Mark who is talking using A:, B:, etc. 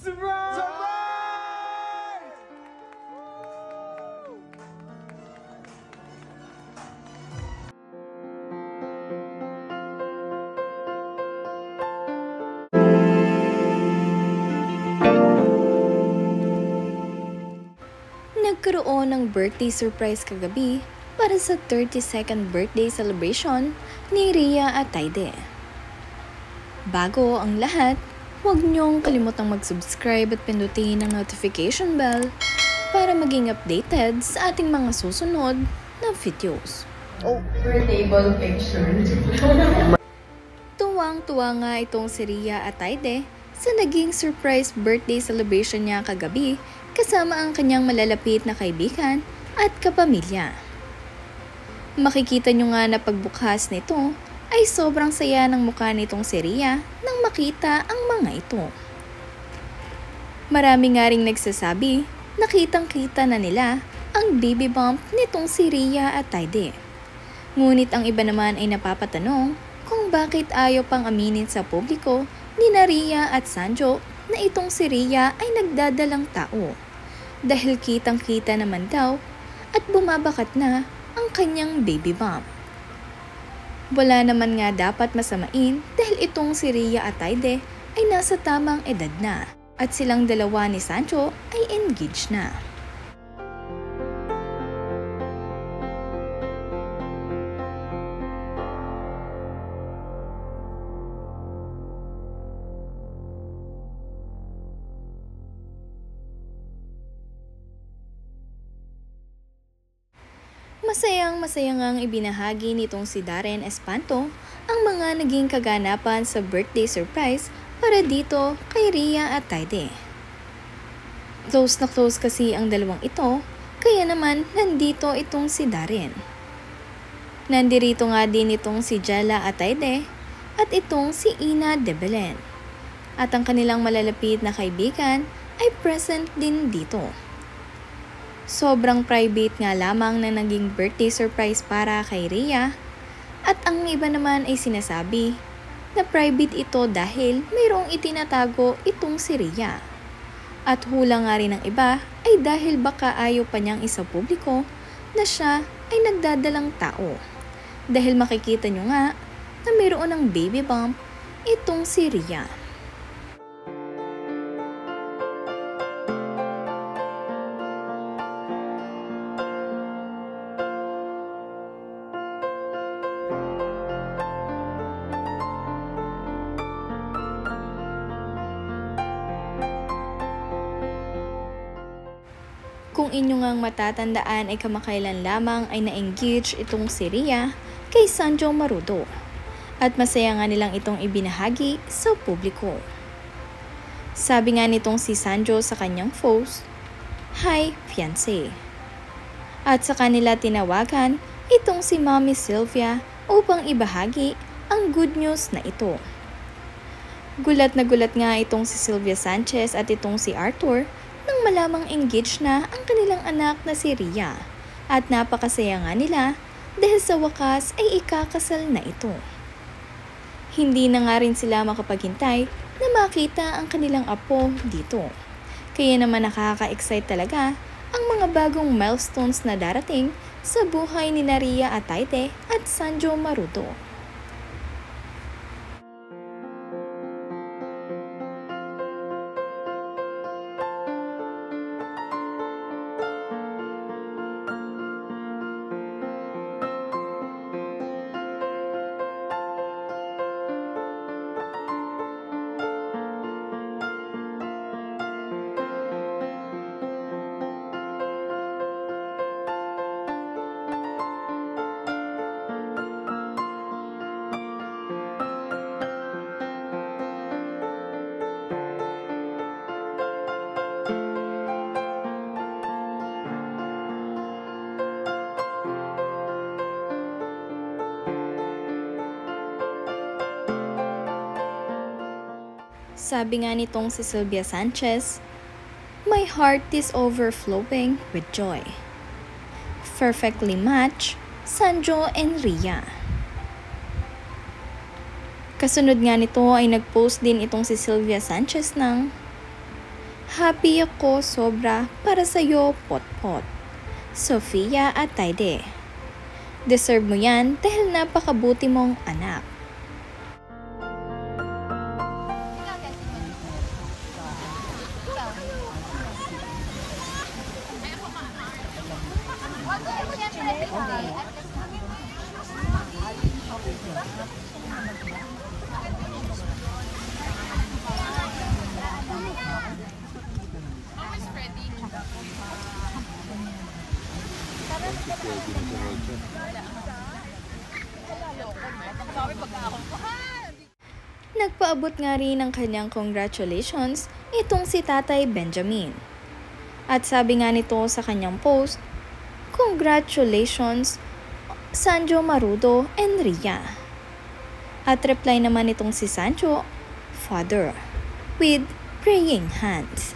A: Surprise! Surprise!
B: Nagkaroon ng birthday surprise kagabi para sa 32nd birthday celebration ni Rhea at Taide. Bago ang lahat, huwag niyong kalimutang mag-subscribe at pindutin ang notification bell para maging updated sa ating mga susunod na videos.
C: For table picture.
B: Tuwang-tuwa nga itong si Rhea at Taide sa naging surprise birthday celebration niya kagabi kasama ang kanyang malalapit na kaibigan at kapamilya. Makikita nyo nga na pagbukas nito ay sobrang saya ng mukha nitong si Rhea nang makita ang mga ito. Marami nga ring nagsasabi na kitang-kita na nila ang baby bump nitong si Rhea at Taide. Ngunit ang iba naman ay napapatanong kung bakit ayaw pang aminin sa publiko ni Rhea at Sanjo na itong si Rhea ay nagdadalang tao dahil kitang-kita naman daw at bumabakat na ang kanyang baby bump. Wala naman nga dapat masamain dahil itong si Rhea at Taide ay nasa tamang edad na at silang dalawa ni Sanjo ay engaged na. Masayang-masaya ngang ibinahagi nitong si Darren Espanto ang mga naging kaganapan sa birthday surprise para dito kay Rhea at Taide. Close na close kasi ang dalawang ito, kaya naman nandito itong si Darren. Nandirito nga din itong si Jella at Taide at itong si Ina de Belen. At ang kanilang malalapit na kaibigan ay present din dito. Sobrang private nga lamang na naging birthday surprise para kay Rhea at ang iba naman ay sinasabi na private ito dahil mayroong itinatago itong si Rhea. At hula nga rin ng iba ay dahil baka ayaw pa niyang isa publiko na siya ay nagdadalang tao. Dahil makikita nyo nga na mayroon ng baby bump itong si Rhea. Kung inyo ngang matatandaan ay kamakailan lamang ay na-engage itong si Rhea kay Sanjo Marudo at masaya nga nilang itong ibinahagi sa publiko. Sabi nga nitong si Sanjo sa kanyang post, "Hi, fiancé." At sa kanila tinawagan itong si Mommy Sylvia upang ibahagi ang good news na ito. Gulat na gulat nga itong si Sylvia Sanchez at itong si Arthur nang malamang engaged na ang kanilang anak na si Rhea at napakasaya nga nila dahil sa wakas ay ikakasal na ito. Hindi na nga rin sila makapaghintay na makita ang kanilang apo dito. Kaya naman nakaka-excite talaga ang mga bagong milestones na darating sa buhay ni Rhea at Taide at Sanjo Marudo. Sabi nga nitong si Sylvia Sanchez, "My heart is overflowing with joy. Perfectly matched, Sanjo and Rhea." Kasunod nga nito ay nag-post din itong si Sylvia Sanchez ng, Happy ako sobra para sa'yo, Potpot, Sofia at Taide. Deserve mo yan dahil napakabuti mong anak. Nagpaabot nga rin ng kanyang congratulations itong si Tatay Benjamin. At sabi nga nito sa kanyang post, "Congratulations, Sanjo Marudo and Ria." At reply naman itong si Sanjo, "Father," with praying hands.